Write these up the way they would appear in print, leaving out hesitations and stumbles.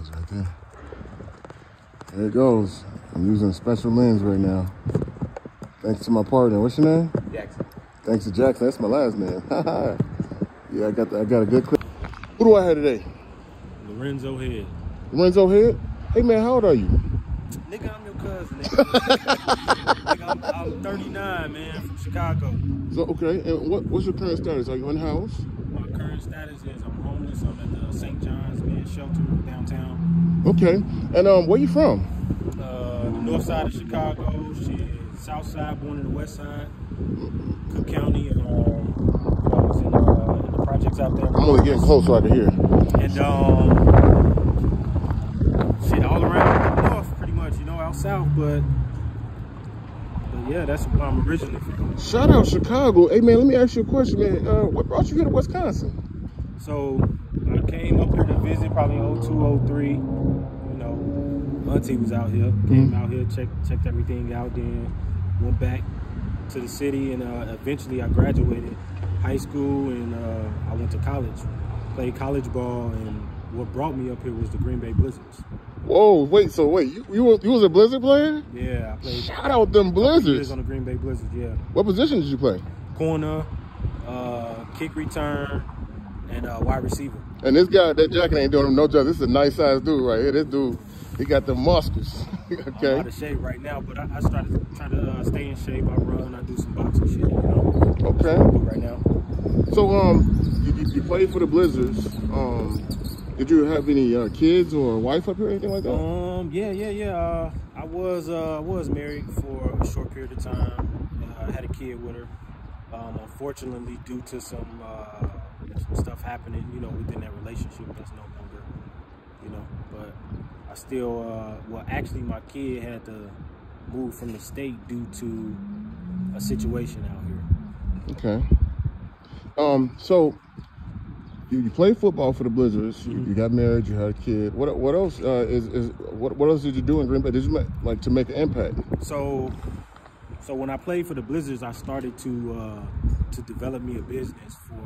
goes right there. There it goes. I'm using a special lens right now. Thanks to my partner. What's your name? Jackson. Thanks to Jackson. That's my last name. Yeah, I got a good clip. Who do I have today? Lorenzo Head. Lorenzo Head? Hey man, how old are you? Nigga, I'm your cousin. Nigga, I'm 39, man, from Chicago. So okay, and what's your current status? Are you in house? My current status is I'm homeless. I'm at the St. John's Men's Shelter downtown. Okay, and where you from? The north side of Chicago. Shit, south side, born in the west side. Cook County. I was in the projects out there. I'm only getting close so I can hear. And shit, all around the north, pretty much. You know, out south, but yeah, that's where I'm originally from. Shout out Chicago. Hey man, let me ask you a question, man. What brought you here to Wisconsin? So I came up here to visit probably 02, 03. You know, auntie was out here. Came out here, checked everything out, then went back to the city, and eventually I graduated high school, and I went to college, played college ball, and what brought me up here was the Green Bay Blizzards. Whoa, wait, so wait, you was a Blizzard player? Yeah, I played. Shout out them Blizzards. On the Green Bay Blizzards, yeah. What position did you play? Corner, kick return, and wide receiver. And this guy, that jacket ain't doing him no justice. This is a nice size dude right here. This dude, he got the muscles. Okay. I'm out of shape right now, but I started trying to stay in shape. I run, I do some boxing shit, you know. Okay. Right now. So you played for the Blizzards. Did you have any kids or a wife up here or anything like that? Yeah. I was married for a short period of time. I had a kid with her. Unfortunately, due to some stuff happening, you know, within that relationship, that's no longer, you know. But I still, well, actually, my kid had to move from the state due to a situation out here. Okay. So you played football for the Blizzards. You got married. You had a kid. What else what else did you do in Green Bay? Did you like to make an impact? So when I played for the Blizzards, I started to develop me a business for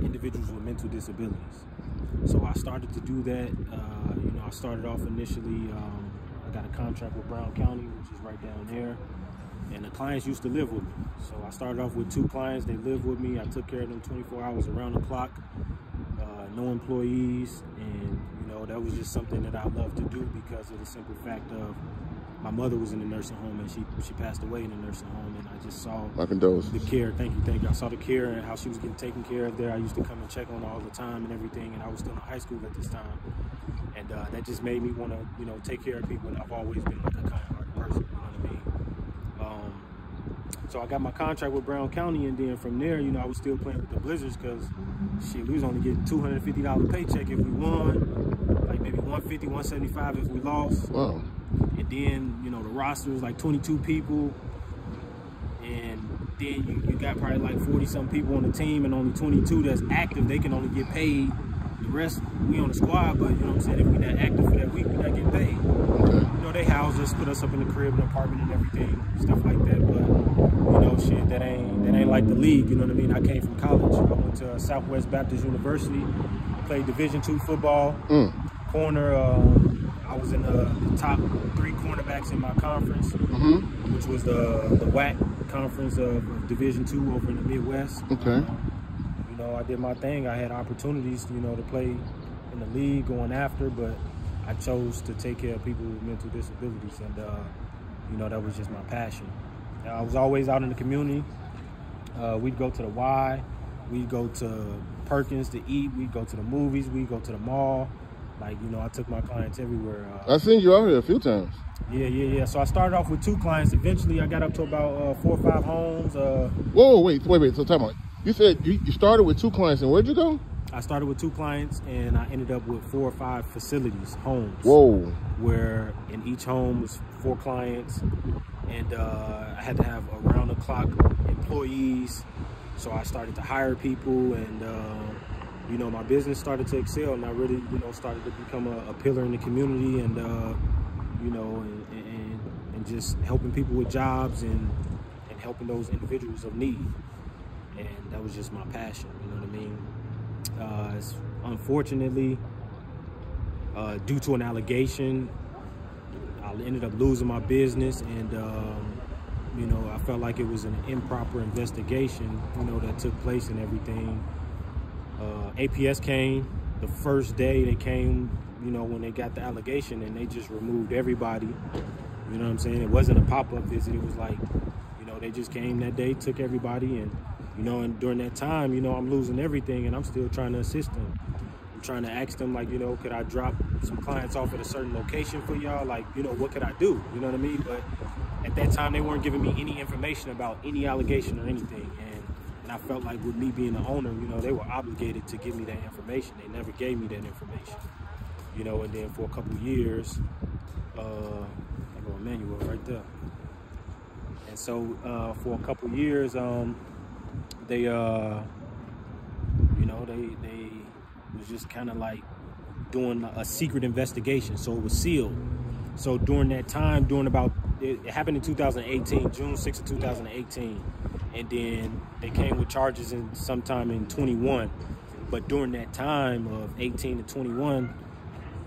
individuals with mental disabilities. So I started to do that. You know, I started off initially. I got a contract with Brown County, which is right down there. And the clients used to live with me. So I started off with 2 clients. They lived with me. I took care of them 24 hours around the clock. No employees. And, you know, that was just something that I loved to do because of the simple fact of my mother was in the nursing home, and she passed away in the nursing home. And I just saw the care. Thank you. I saw the care and how she was getting taken care of there. I used to come and check on her all the time and everything. And I was still in high school at this time. And that just made me want to, you know, take care of people. And I've always been like a kind-hearted person, you know what I mean? So I got my contract with Brown County, and then from there, you know, I was still playing with the Blizzards because, shit, we was only getting $250 paycheck if we won, like maybe $150, $175 if we lost. Wow. And then, you know, the roster was like 22 people, and then you got probably like 40-something people on the team, and only 22 that's active. They can only get paid. The rest, we on the squad, but you know what I'm saying, if we not active for that week, we not getting paid. You know, they house us, put us up in the crib, an apartment and everything, stuff like that. But you know, shit, that ain't like the league, you know what I mean? I came from college. I went to Southwest Baptist University, played Division II football, corner. I was in the top 3 cornerbacks in my conference, which was the WAC conference of Division II over in the Midwest. Okay. You know, I did my thing. I had opportunities, you know, to play in the league going after, but I chose to take care of people with mental disabilities, and you know, that was just my passion. I was always out in the community. We'd go to the Y, we'd go to Perkins to eat, we'd go to the movies, we'd go to the mall. Like, you know, I took my clients everywhere. I've seen you out here a few times. Yeah. So I started off with 2 clients. Eventually, I got up to about 4 or 5 homes. Whoa, wait. So time out. You said you started with 2 clients, and where'd you go? I started with 2 clients, and I ended up with 4 or 5 facilities, homes. Whoa. Where in each home was 4 clients, and I had to have around-the-clock employees. So I started to hire people, and you know, my business started to excel, and I really, you know, started to become a pillar in the community, and you know, and just helping people with jobs and helping those individuals of need. And that was just my passion, you know what I mean? Unfortunately, Due to an allegation, I ended up losing my business, and you know, I felt like it was an improper investigation, you know, that took place and everything. APS came the first day they came, you know, when they got the allegation, and they just removed everybody. You know what I'm saying? It wasn't a pop-up visit. It was like, you know, they just came that day, took everybody, and, you know, and during that time, you know, I'm losing everything, and I'm still trying to assist them. I'm trying to ask them, like, you know, could I drop some clients off at a certain location for y'all? Like, you know, what could I do? You know what I mean? But at that time, they weren't giving me any information about any allegation or anything. And I felt like with me being the owner, you know, they were obligated to give me that information. They never gave me that information. You know, and then for a couple of years, I go Emmanuel right there. And so for a couple of years, they, you know, they was just kind of like doing a secret investigation. So it was sealed. So during that time, it happened in 2018, June 6th of 2018. And then they came with charges in sometime in 21. But during that time of 18 to 21,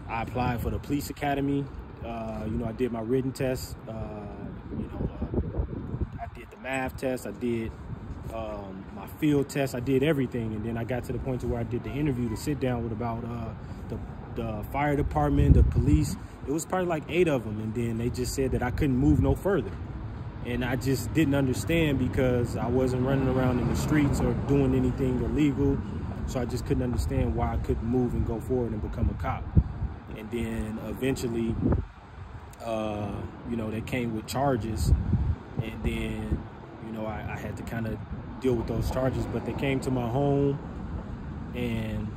I applied for the police academy. You know, I did my written test. You know, I did the math test. I did my field test. I did everything. And then I got to the point to where I did the interview to sit down with about the fire department, the police. It was probably like 8 of them. And then they just said that I couldn't move no further. And I just didn't understand, because I wasn't running around in the streets or doing anything illegal. So I just couldn't understand why I couldn't move and go forward and become a cop. And then eventually, you know, they came with charges. And then, you know, I had to kind of deal with those charges. But they came to my home, and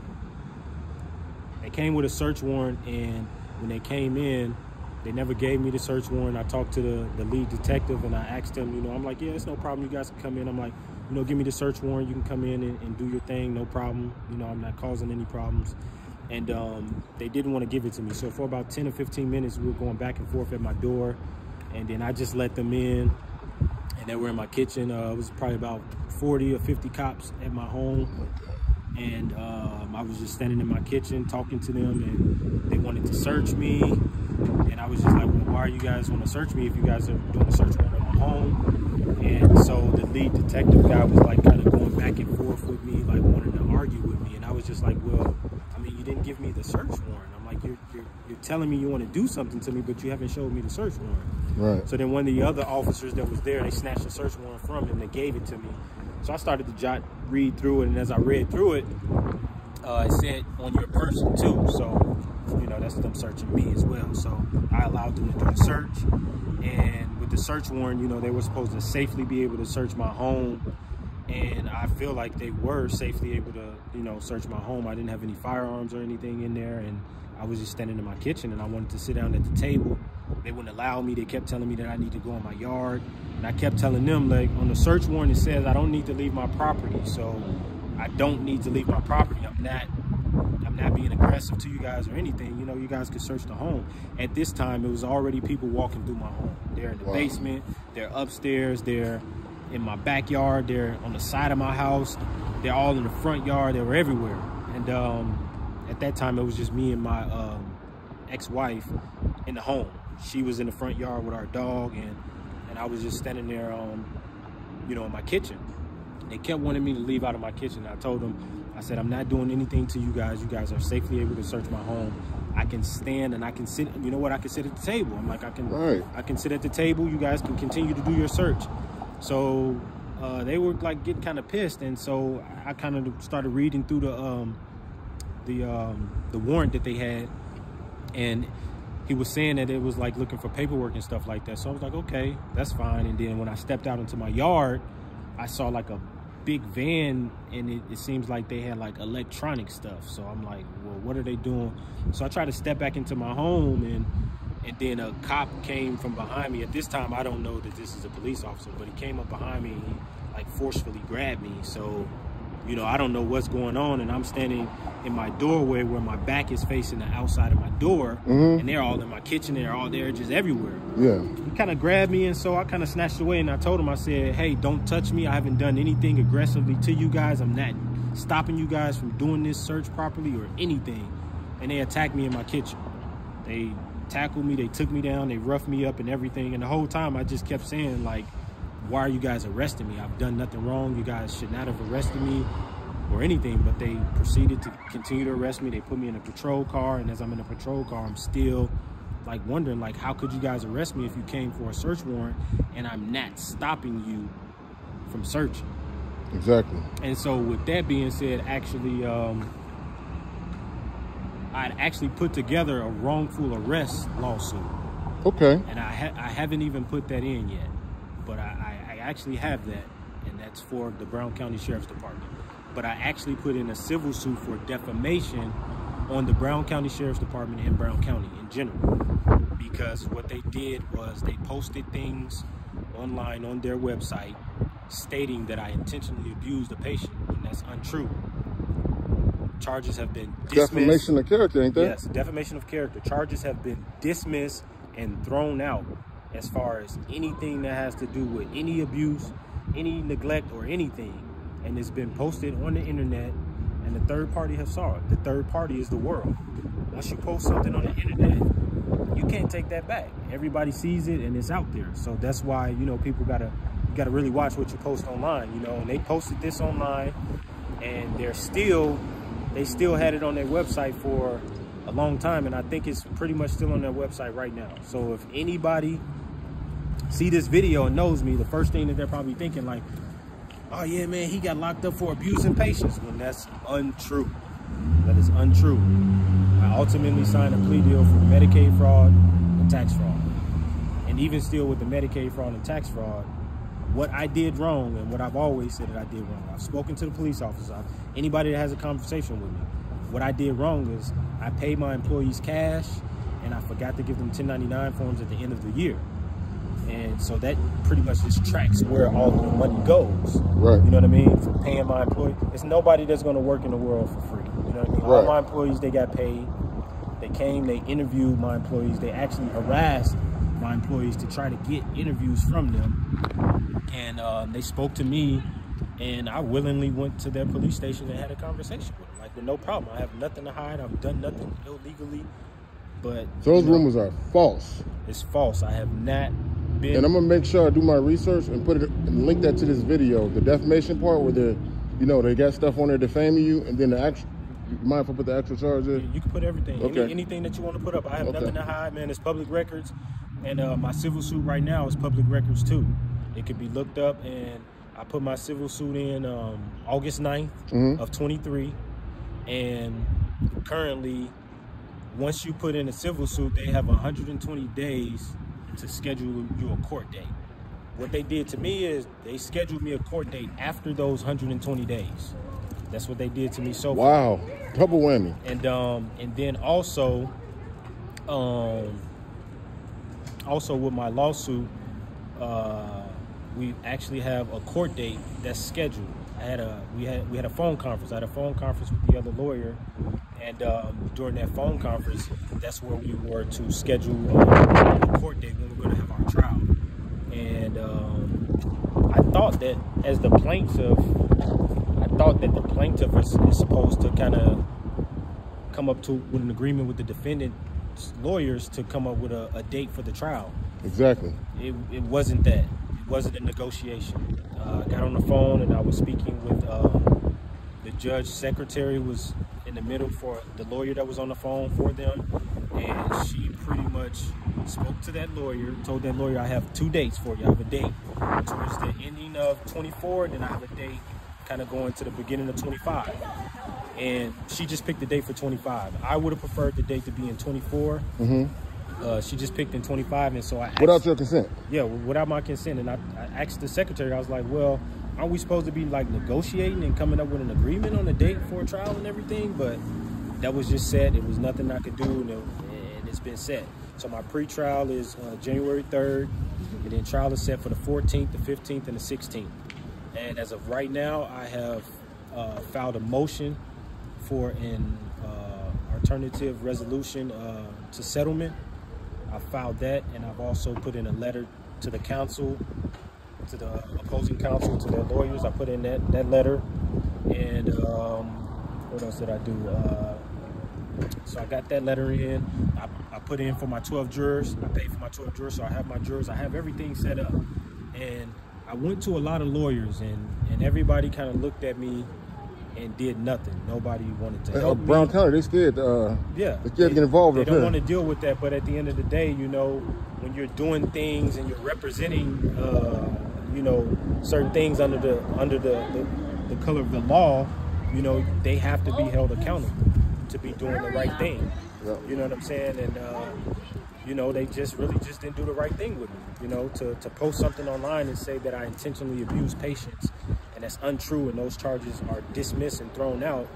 they came with a search warrant. And when they came in, they never gave me the search warrant. I talked to the lead detective, and I asked him, you know, I'm like, yeah, it's no problem. You guys can come in. I'm like, you know, give me the search warrant. You can come in and do your thing. No problem. You know, I'm not causing any problems. And they didn't want to give it to me. So for about 10 or 15 minutes, we were going back and forth at my door. And then I just let them in. And they were in my kitchen. It was probably about 40 or 50 cops at my home. And I was just standing in my kitchen talking to them, and they wanted to search me. And I was just like, well, why are you guys want to search me if you guys are doing a search warrant at my home? And so the lead detective guy was like kind of going back and forth with me, like wanting to argue with me. And I was just like, well, I mean, you didn't give me the search warrant. I'm like, you're telling me you want to do something to me, but you haven't showed me the search warrant. Right. So then one of the other officers that was there, they snatched the search warrant from him. They gave it to me. So I started to read through it, and as I read through it, it said on your person too. So, you know, that's them searching me as well. So I allowed them to do the search. And with the search warrant, you know, they were supposed to safely be able to search my home. And I feel like they were safely able to, you know, search my home. I didn't have any firearms or anything in there. And I was just standing in my kitchen, and I wanted to sit down at the table. They wouldn't allow me. They kept telling me that I need to go in my yard. And I kept telling them, like, on the search warrant, it says I don't need to leave my property. So I don't need to leave my property. I'm not being aggressive to you guys or anything. You know, you guys can search the home. At this time, it was already people walking through my home. They're in the basement. They're upstairs. They're in my backyard. They're on the side of my house. They're all in the front yard. They were everywhere. And at that time, it was just me and my ex-wife in the home. She was in the front yard with our dog, and I was just standing there, you know, in my kitchen. They kept wanting me to leave out of my kitchen. I told them, I said, I'm not doing anything to you guys. You guys are safely able to search my home. I can stand and I can sit. You know what? I can sit at the table. I'm like, I can sit at the table. You guys can continue to do your search. So they were like getting kind of pissed, and so I kind of started reading through the warrant that they had, and he was saying that it was like looking for paperwork and stuff like that. So I was like, okay, that's fine. And then when I stepped out into my yard, I saw like a big van, and it seems like they had like electronic stuff. So I'm like, well, what are they doing? So I tried to step back into my home, and then a cop came from behind me. At this time, I don't know that this is a police officer, but he came up behind me and he like forcefully grabbed me. So, you know, I don't know what's going on, and I'm standing in my doorway where my back is facing the outside of my door, and they're all in my kitchen. They're all there, just everywhere. Yeah. He kind of grabbed me, and so I kind of snatched away, and I told him, I said, hey, don't touch me. I haven't done anything aggressively to you guys. I'm not stopping you guys from doing this search properly or anything. And they attacked me in my kitchen. They tackled me, they took me down, they roughed me up and everything. And the whole time I just kept saying, like, why are you guys arresting me? I've done nothing wrong. You guys should not have arrested me or anything. But they proceeded to continue to arrest me. They put me in a patrol car, and as I'm in a patrol car, I'm still like wondering, like, how could you guys arrest me if you came for a search warrant and I'm not stopping you from searching? Exactly. And so with that being said, actually, I'd actually put together a wrongful arrest lawsuit. Okay. And I haven't even put that in yet, but I actually have that, and that's for the Brown County Sheriff's Department. But I actually put in a civil suit for defamation on the Brown County Sheriff's Department and Brown County in general, because what they did was they posted things online on their website stating that I intentionally abused a patient, and that's untrue. Charges have been dismissed. Defamation of character, ain't that? Yes, defamation of character. Charges have been dismissed and thrown out as far as anything that has to do with any abuse, any neglect, or anything. And it's been posted on the internet, and the third party have saw it. The third party is the world. Once you post something on the internet, you can't take that back. Everybody sees it, and it's out there. So that's why, you know, people gotta really watch what you post online, you know. And they posted this online, and they still had it on their website for a long time, and I think it's pretty much still on their website right now. So if anybody see this video and knows me, the first thing that they're probably thinking, like, oh yeah, man, he got locked up for abusing patients, when that's untrue. That is untrue. I ultimately signed a plea deal for Medicaid fraud and tax fraud. And even still with the Medicaid fraud and tax fraud, what I did wrong, and what I've always said that I did wrong, I've spoken to the police officer, anybody that has a conversation with me, what I did wrong is I paid my employees cash, and I forgot to give them 1099 forms at the end of the year. And so that pretty much just tracks where all the money goes. Right. You know what I mean? For paying my employees. It's nobody that's going to work in the world for free. You know what I mean? Right. All my employees, they got paid. They came, they interviewed my employees. They actually harassed my employees to try to get interviews from them. And they spoke to me, and I willingly went to their police station and had a conversation with them. Like, with no problem. I have nothing to hide. I've done nothing illegally. But those rumors are false. It's false. I have not been. And I'm gonna make sure I do my research and put it and link that to this video. The defamation part, where the, you know, they got stuff on there defaming you, and then the actual. You mind if I put the actual charge in? You can put everything. Okay. Anything that you want to put up. I have nothing to hide, man. It's public records, and my civil suit right now is public records too. It can be looked up, and I put my civil suit in August 9th of 23, and currently, once you put in a civil suit, they have 120 days to schedule you a court date. What they did to me is they scheduled me a court date after those 120 days. That's what they did to me so far. Wow, double whammy. And then also with my lawsuit, we actually have a court date that's scheduled. We had a phone conference. I had a phone conference with the other lawyer, and during that phone conference, that's where we were to schedule a court date when we're going to have our trial. And I thought that as the plaintiff, is supposed to kind of come up with an agreement with the defendant's lawyers to come up with a date for the trial. Exactly. It wasn't that. It wasn't a negotiation. I got on the phone, and I was speaking with the judge. Secretary was in the middle for the lawyer that was on the phone for them, and she pretty much spoke to that lawyer, told that lawyer, I have 2 dates for you. I have a date towards the ending of 24, and then I have a date kind of going to the beginning of 25. And she just picked the date for 25. I would have preferred the date to be in 24. She just picked in 25, and so I asked, without your consent? Yeah, without my consent. And I asked the secretary, I was like, well, aren't we supposed to be like negotiating and coming up with an agreement on a date for a trial and everything? But that was just set. It was nothing I could do, and it's been set. So my pre-trial is January 3rd, and then trial is set for the 14th, the 15th, and the 16th. And as of right now, I have filed a motion for an alternative resolution to settlement. I filed that, and I've also put in a letter to the counsel, to the opposing counsel, to their lawyers. I put in that letter. And what else did I do? So I got that letter in. I put in for my 12 jurors. I paid for my 12 jurors, so I have my jurors. I have everything set up. And I went to a lot of lawyers, and everybody kind of looked at me and did nothing. Nobody wanted to help me. Brown County, they scared. Yeah, they scared to get involved. They don't want to deal with that. But at the end of the day, you know, when you're doing things and you're representing, you know, certain things under the color of the law, you know, they have to be held accountable to be doing the right thing. Yep. You know what I'm saying? And you know, they just didn't do the right thing with me. You know, to post something online and say that I intentionally abuse patients, and that's untrue, and those charges are dismissed and thrown out.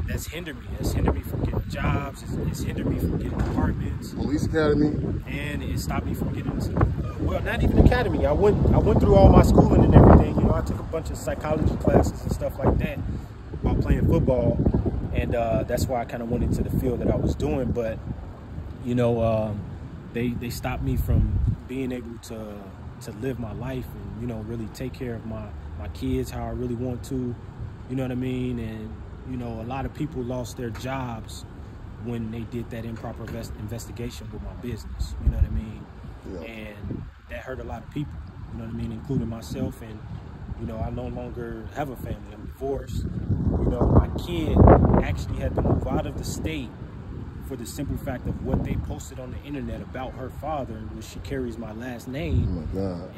That's hindered me. It's hindered me from getting jobs. It's hindered me from getting apartments. Police academy. And it stopped me from getting into, well, not even academy. I went through all my schooling and everything. You know, I took a bunch of psychology classes and stuff like that while playing football, and that's why I kind of went into the field that I was doing. But you know, they stopped me from being able to live my life and, you know, really take care of my kids how I really want to. You know what I mean? And you know, a lot of people lost their jobs when they did that improper investigation with my business. You know what I mean? Yeah. And that hurt a lot of people. You know what I mean? Including myself. And you know, I no longer have a family. I'm divorced. You know, my kid actually had to move out of the state for the simple fact of what they posted on the internet about her father, which she carries my last name. Oh my God.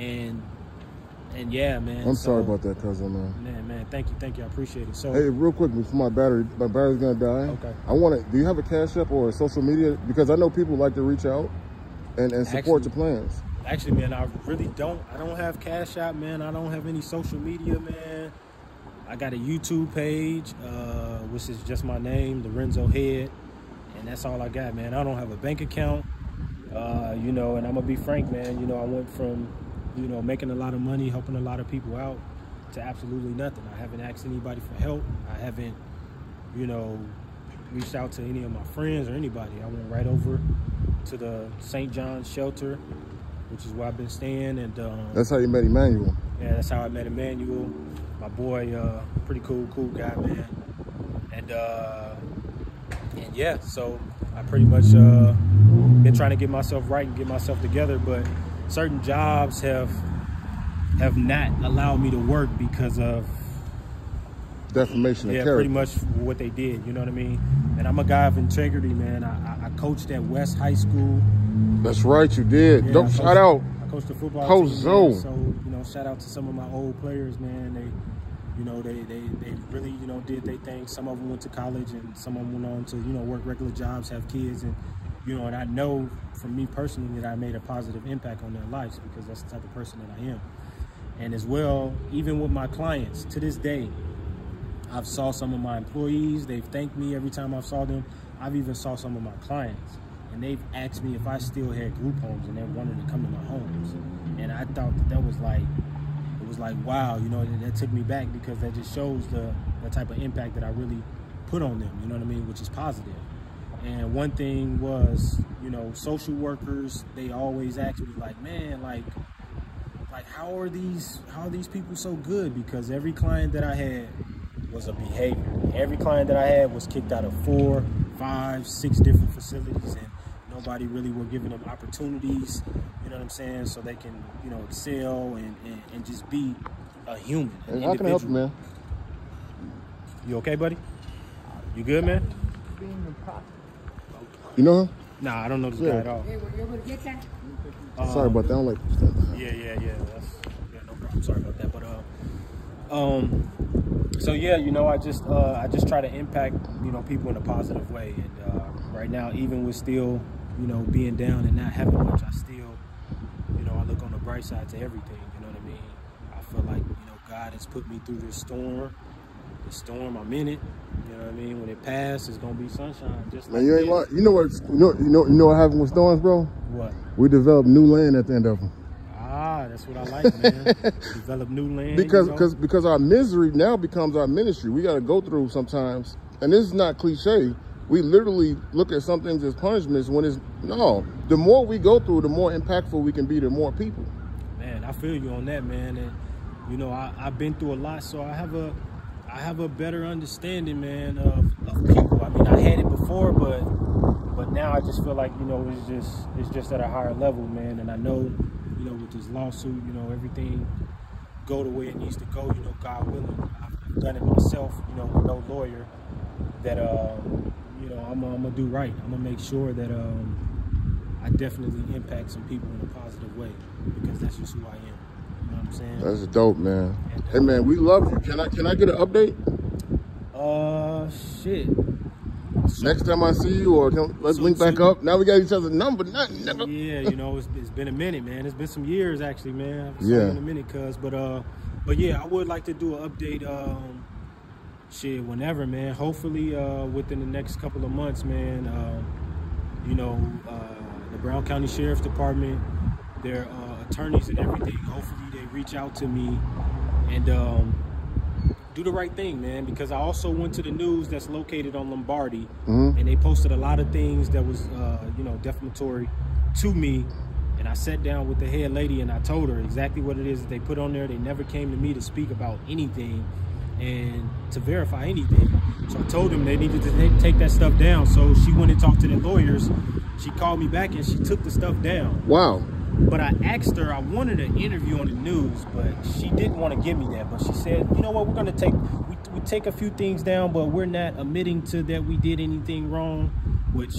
And yeah, man. I'm sorry about that, cousin, man. Thank you. I appreciate it. So, hey, real quick before my battery's gonna die. Okay. I want to. Do you have a Cash App or a social media? Because I know people like to reach out and support your plans. Actually, man, I really don't. I don't have Cash App, man. I don't have any social media, man. I got a YouTube page, which is just my name, Lorenzo Head, and that's all I got, man. I don't have a bank account, you know. And I'm gonna be frank, man. You know, I went from, you know, making a lot of money, helping a lot of people out, to absolutely nothing. I haven't asked anybody for help. I haven't, you know, reached out to any of my friends or anybody. I went right over to the St. John's shelter, which is where I've been staying. And that's how you met Emmanuel. Yeah, that's how I met Emmanuel. My boy, pretty cool guy, man. And yeah, so I pretty much been trying to get myself right and get myself together, but certain jobs have not allowed me to work because of defamation of character. Pretty much what they did. You know what I mean? And I'm a guy of integrity, man. I coached at West High School. That's right, you did. Yeah, Don't shout out. I coached the football Coach team, Zoe. So you know, shout out to some of my old players, man. They, you know, they really, you know, did their thing. Some of them went to college, and some of them went on to, you know, work regular jobs, have kids, and you know, and I know from me personally that I made a positive impact on their lives because that's the type of person that I am. And as well, even with my clients, to this day, I've saw some of my employees. They've thanked me every time I've saw them. I've even saw some of my clients, and they've asked me if I still had group homes, and they wanted to come to my homes. And I thought that was like, it was like, wow, you know, that took me back because that just shows the type of impact that I really put on them, you know what I mean, which is positive. And one thing was, you know, social workers, they always ask me like, man, like how are these people so good? Because every client that I had was a behavior. Every client that I had was kicked out of 4, 5, 6 different facilities, and nobody really were giving them opportunities, you know what I'm saying, so they can, you know, excel and just be a human. And how can I help you, man? You okay, buddy? You good, man? You know him? Nah, I don't know this guy at all. Sorry about that. I don't like Yeah. That's no problem. Sorry about that. But so yeah, you know, I just try to impact, you know, people in a positive way. And right now, even with still, you know, being down and not having much, I still, you know, I look on the bright side to everything. You know what I mean? I feel like, you know, God has put me through this storm. The storm, I'm in it. You know what I mean? When it passes, it's gonna be sunshine. Just man, like you ain't lying. You know what happened with storms, bro? What? We developed new land at the end of them. Ah, that's what I like, man. Develop new land. Because our misery now becomes our ministry. We got to go through sometimes, and this is not cliche. We literally look at some things as punishments when it's no. The more we go through, the more impactful we can be to more people. Man, I feel you on that, man. And you know, I've been through a lot, so I have a better understanding, man, of people. I mean, and I had it before, but now I just feel like, you know, it's just at a higher level, man. And I know, you know, with this lawsuit, you know, everything go the way it needs to go, you know, God willing. I've done it myself, you know, with no lawyer, that you know, I'm gonna do right. I'm gonna make sure that I definitely impact some people in a positive way, because that's just who I am. You know what I'm saying? That's dope, man. And, hey man, we love you. Can I get an update? Shit. Next time I see you, or let's link back up. Now we got each other's number. Nothing. Yeah, you know, it's been a minute, man. It's been some years, actually, man. It's yeah. been a minute, cuz. But yeah, I would like to do an update. Shit, whenever, man. Hopefully, within the next couple of months, man. You know, the Brown County Sheriff's Department, their attorneys and everything. Hopefully, they reach out to me and do the right thing, man, because I also went to the news that's located on Lombardi, and they posted a lot of things that was, you know, defamatory to me. And I sat down with the head lady and I told her exactly what it is that they put on there. They never came to me to speak about anything and to verify anything. So I told them they needed to take that stuff down. So she went and talked to the lawyers. She called me back and she took the stuff down. Wow. But I asked her, I wanted an interview on the news, but she didn't want to give me that. But she said, you know what, we're going to we take a few things down, but we're not admitting to that we did anything wrong, which,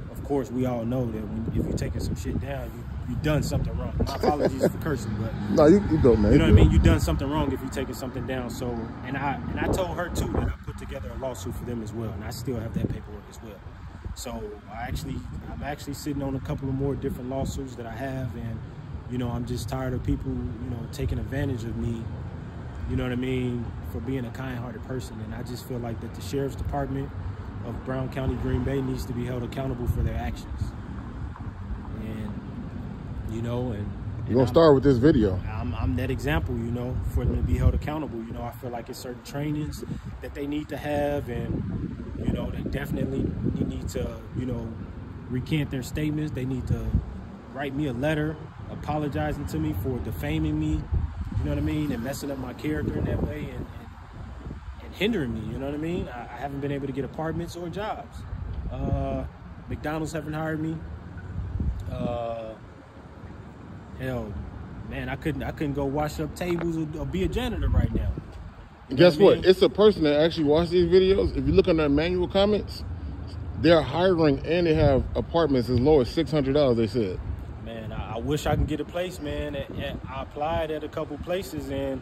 of course, we all know that if you're taking some shit down, you've done something wrong. My apologies for cursing, but no, you don't, man. You know what I mean? You've done something wrong if you're taking something down. So, and I told her too that I put together a lawsuit for them as well, and I still have that paperwork as well. So I'm actually sitting on a couple of more different lawsuits that I have, and you know, I'm just tired of people, you know, taking advantage of me. You know what I mean? For being a kind-hearted person, and I just feel like that the Sheriff's Department of Brown County, Green Bay needs to be held accountable for their actions. And you know, and we're gonna start with this video. I'm that example, you know, for them to be held accountable. You know, I feel like it's certain trainings that they need to have, and you know, they definitely need to, you know, recant their statements. They need to write me a letter apologizing to me for defaming me, you know what I mean, and messing up my character in that way, and hindering me, you know what I mean. I haven't been able to get apartments or jobs. McDonald's haven't hired me. Hell, man, I couldn't go wash up tables or be a janitor right now. Guess what? It's a person that actually watched these videos. If you look on their manual comments, they're hiring and they have apartments as low as $600, they said. Man, I wish I could get a place, man. I applied at a couple places, and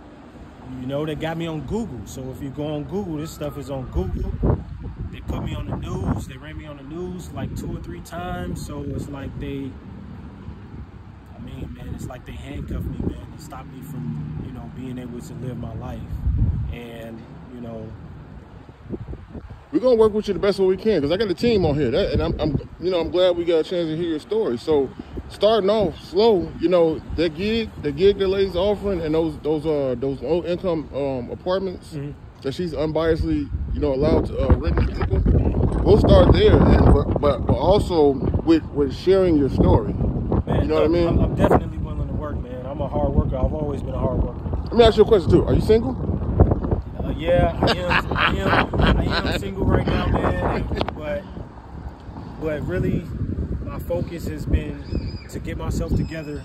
you know, they got me on Google. So if you go on Google, this stuff is on Google. They put me on the news. They ran me on the news like 2 or 3 times. So it's like it's like they handcuffed me, man. They stopped me from, you know, being able to live my life. And, you know, we're gonna work with you the best way we can, because I got a team on here, and I'm glad we got a chance to hear your story. So starting off slow, you know, the gig the lady's offering, and those low income apartments that she's unbiasedly, you know, allowed to rent to people. We'll start there, but also with sharing your story. Man, you know what I mean? I'm definitely willing to work, man. I'm a hard worker. I've always been a hard worker. Let me ask you a question too. Are you single? Yeah, I am single right now, man. But really, my focus has been to get myself together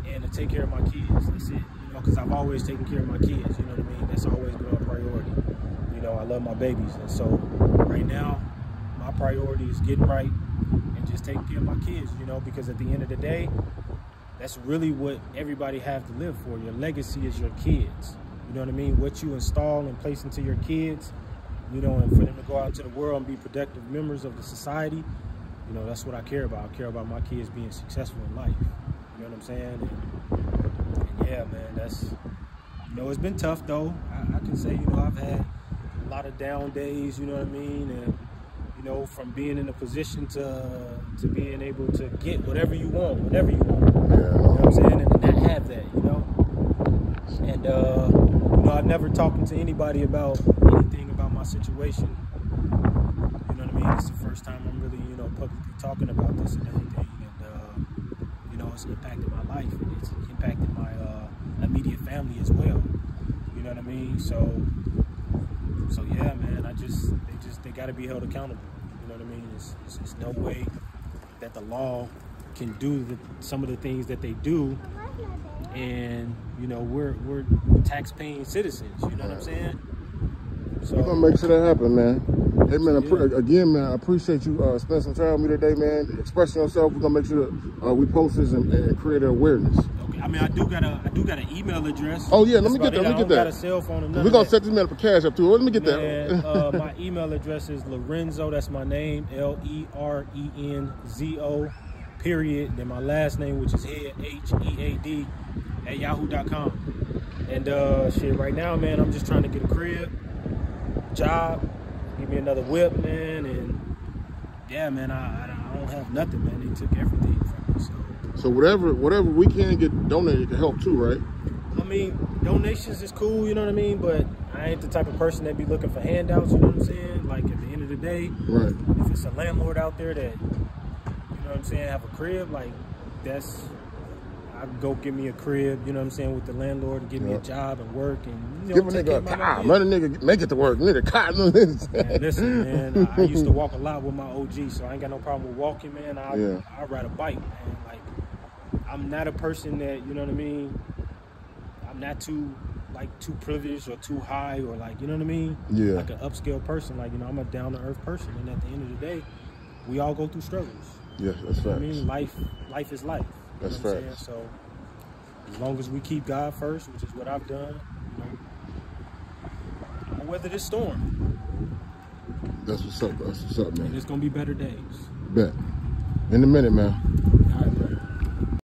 and to take care of my kids. That's it. You know, because I've always taken care of my kids. You know what I mean? That's always been a priority. You know, I love my babies, and so right now, my priority is getting right and just taking care of my kids. You know, because at the end of the day, that's really what everybody have to live for. Your legacy is your kids. You know what I mean? What you install and place into your kids, you know, and for them to go out into the world and be productive members of the society, you know, that's what I care about. I care about my kids being successful in life. You know what I'm saying? And yeah, man, that's, you know, it's been tough though. I can say, you know, I've had a lot of down days, you know what I mean? And, you know, from being in a position to being able to get whatever you want, whenever you want. You know what I'm saying? And not have that, you know? And, you know, I've never talked to anybody about anything about my situation. You know what I mean? It's the first time I'm really, you know, publicly talking about this and everything. And, you know, it's impacted my life. And it's impacted my immediate family as well. You know what I mean? So yeah, man, they they got to be held accountable. You know what I mean? It's no way that the law can do some of the things that they do, and you know we're tax-paying citizens. You know what I'm saying? So we're gonna make sure that happen, man. Hey man, again, man, I appreciate you spending some time with me today, man. Expressing yourself. We're gonna make sure that we post this and create awareness. Okay. I mean, I do got an email address. Oh yeah, let me get that. Let me get that. I got a cell phone. We're gonna set this man up for cash up too. Let me get that. My email address is Lorenzo. That's my name, Lerenzo. Period. Then my last name, which is Head, HEAD, @yahoo.com. And shit, right now, man, I'm just trying to get a crib, job, give me another whip, man, and yeah, man, I don't have nothing, man. They took everything from me. So whatever we can get donated can help too, right? I mean, donations is cool, you know what I mean, but I ain't the type of person that be looking for handouts, you know what I'm saying? Like at the end of the day, right? If it's a landlord out there that, you know what I'm saying, have a crib, like I'd go give me a crib, you know what I'm saying, with the landlord and give me a job and work and, you know, give a nigga a car, let a nigga make it to work, nigga a car. Man, listen, man, I used to walk a lot with my OG, so I ain't got no problem with walking, man. I ride a bike, man. Like, I'm not a person that, you know what I mean, I'm not too privileged or too high or like, you know what I mean? Yeah. Like an upscale person, like, you know, I'm a down-to-earth person, and at the end of the day, we all go through struggles. Yeah, that's right. I mean, life is life. That's right. So as long as we keep God first, which is what I've done, you know, I'll weather this storm. That's what's up. That's what's up, man. And it's gonna be better days. Bet. In a minute, man. All right, bro.